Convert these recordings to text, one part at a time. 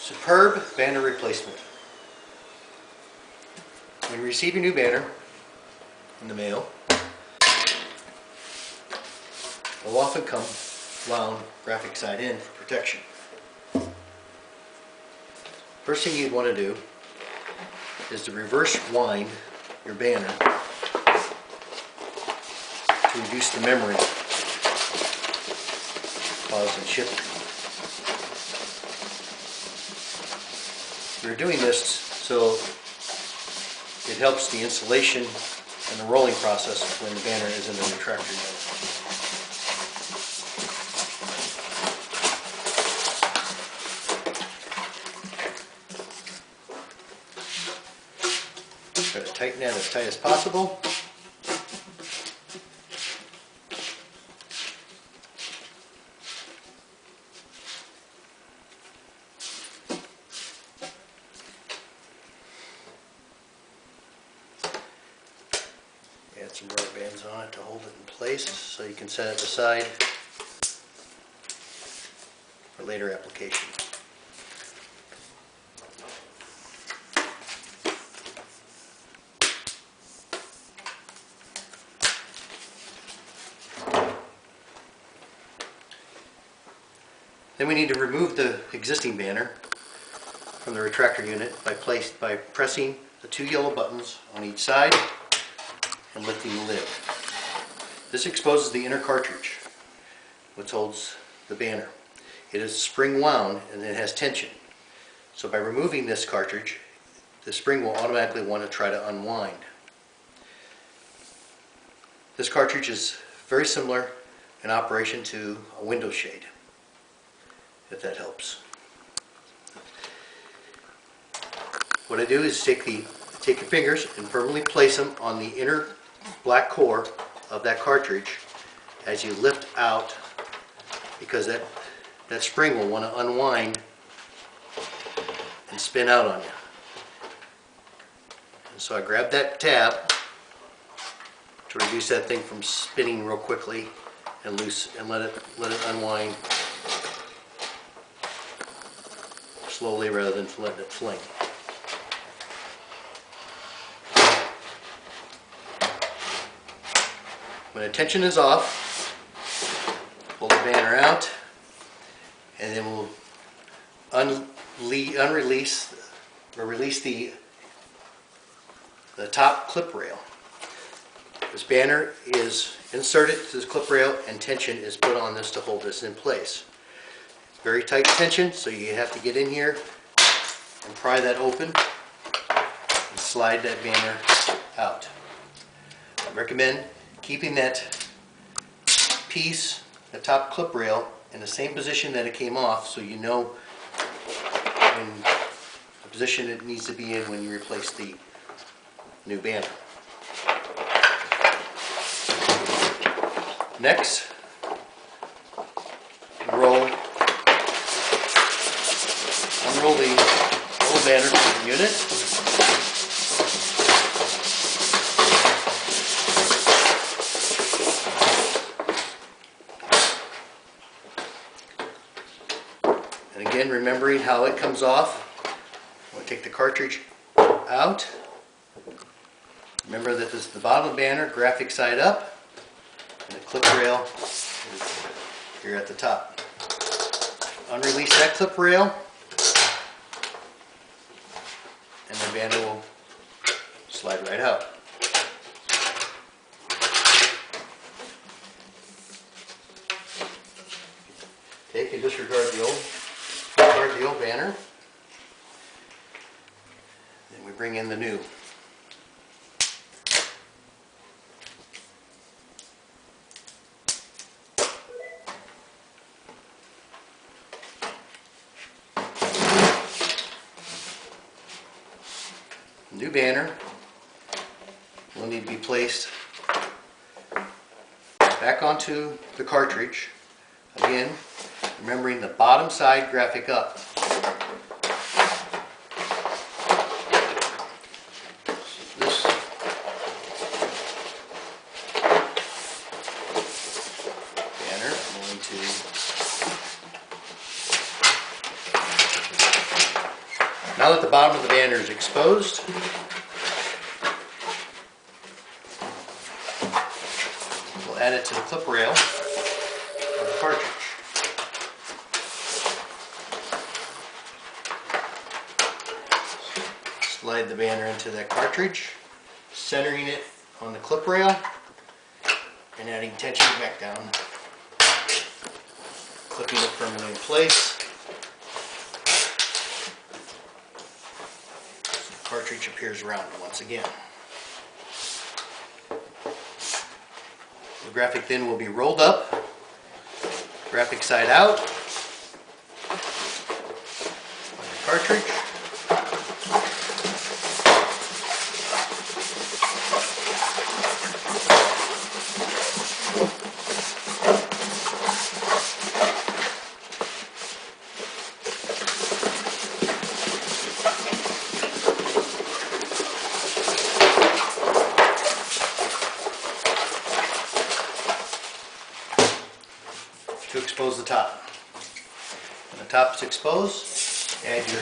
Superb banner replacement. When you receive your new banner in the mail, they'll often come wound graphic side in for protection. First thing you'd want to do is to reverse wind your banner to reduce the memory caused in shipping. We're doing this so it helps the installation and the rolling process when the banner is in the retractor unit. Try to tighten that as tight as possible. Add some rubber bands on it to hold it in place so you can set it aside for later application. Then we need to remove the existing banner from the retractor unit by pressing the two yellow buttons on each side and lifting the lid. This exposes the inner cartridge, which holds the banner. It is spring wound and it has tension. So by removing this cartridge, the spring will automatically want to try to unwind. This cartridge is very similar in operation to a window shade, if that helps. What I do is take your fingers and firmly place them on the inner black core of that cartridge as you lift out, because that spring will want to unwind and spin out on you. And so I grab that tab to reduce that thing from spinning real quickly and let it unwind slowly rather than letting it fling. When the tension is off, pull the banner out, and then we'll release the top clip rail. This banner is inserted to this clip rail and tension is put on this to hold this in place. Very tight tension, so you have to get in here and pry that open and slide that banner out. I recommend keeping that piece, the top clip rail, in the same position that it came off, so you know the position it needs to be in when you replace the new banner. Next, unroll the old banner to the unit. And again, remembering how it comes off, we'll take the cartridge out. Remember that this is the bottom of the banner, graphic side up, and the clip rail is here at the top. Unrelease that clip rail, and the banner will slide right out. Take and disregard the old banner. Then we bring in the new. New banner will need to be placed back onto the cartridge. Again, remembering the bottom side graphic up. This banner, I'm going to Now that the bottom of the banner is exposed, we'll add it to the clip rail of the cartridge. Slide the banner into that cartridge, centering it on the clip rail and adding tension back down, clipping it firmly in place. The cartridge appears rounded once again. The graphic then will be rolled up, graphic side out on the cartridge. To expose the top. When the top is exposed, add your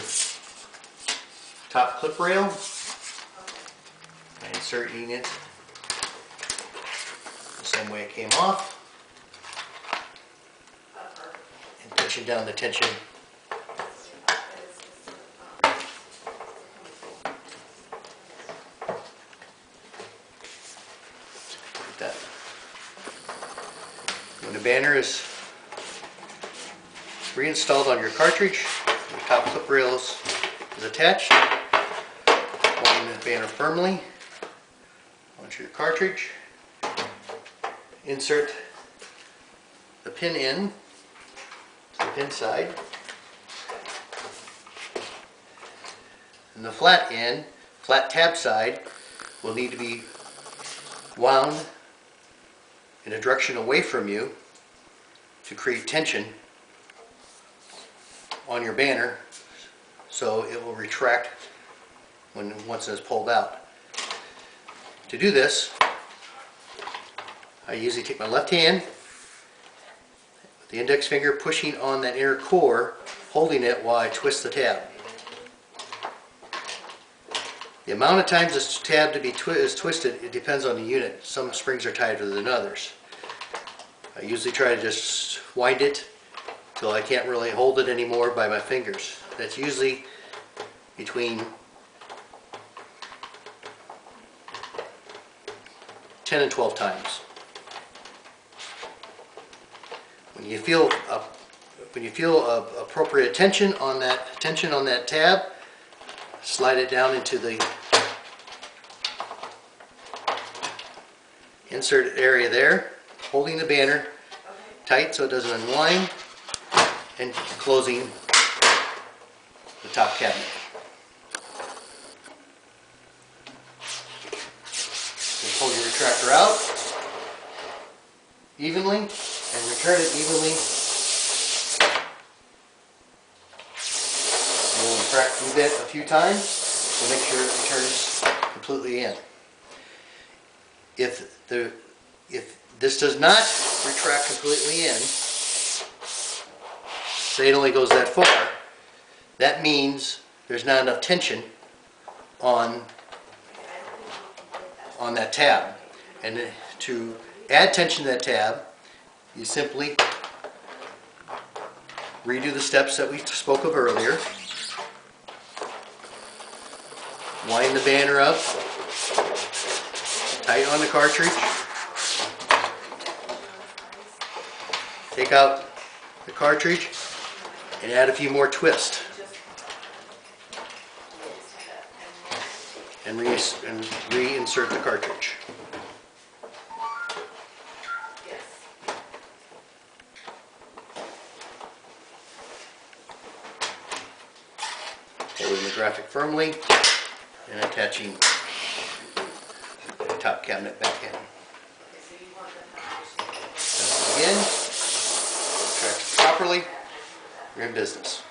top clip rail, and inserting it the same way it came off, and pushing down the tension like that. When the banner is reinstalled on your cartridge, the top clip rail is attached, holding the banner firmly onto your cartridge. Insert the pin in to the pin side, and the flat tab side will need to be wound in a direction away from you to create tension on your banner, so it will retract once it's pulled out. To do this, I usually take my left hand with the index finger pushing on that inner core, holding it while I twist the tab. The amount of times this tab is twisted, it depends on the unit. Some springs are tighter than others. I usually try to just wind it till I can't really hold it anymore by my fingers. That's usually between 10 and 12 times. When you feel appropriate tension on that tab, slide it down into the insert area there, holding the banner tight so it doesn't unwind, and closing the top cabinet. Just pull your retractor out evenly and return it evenly. We'll do that a few times to make sure it returns completely in. If this does not retract completely in, say it only goes that far, that means there's not enough tension on that tab. And to add tension to that tab, you simply redo the steps that we spoke of earlier. Wind the banner up, tight on the cartridge, take out the cartridge and add a few more twists, and reinsert the cartridge. Holding the graphic firmly and attaching the top cabinet back in. Test it again, retract it properly, you're in business.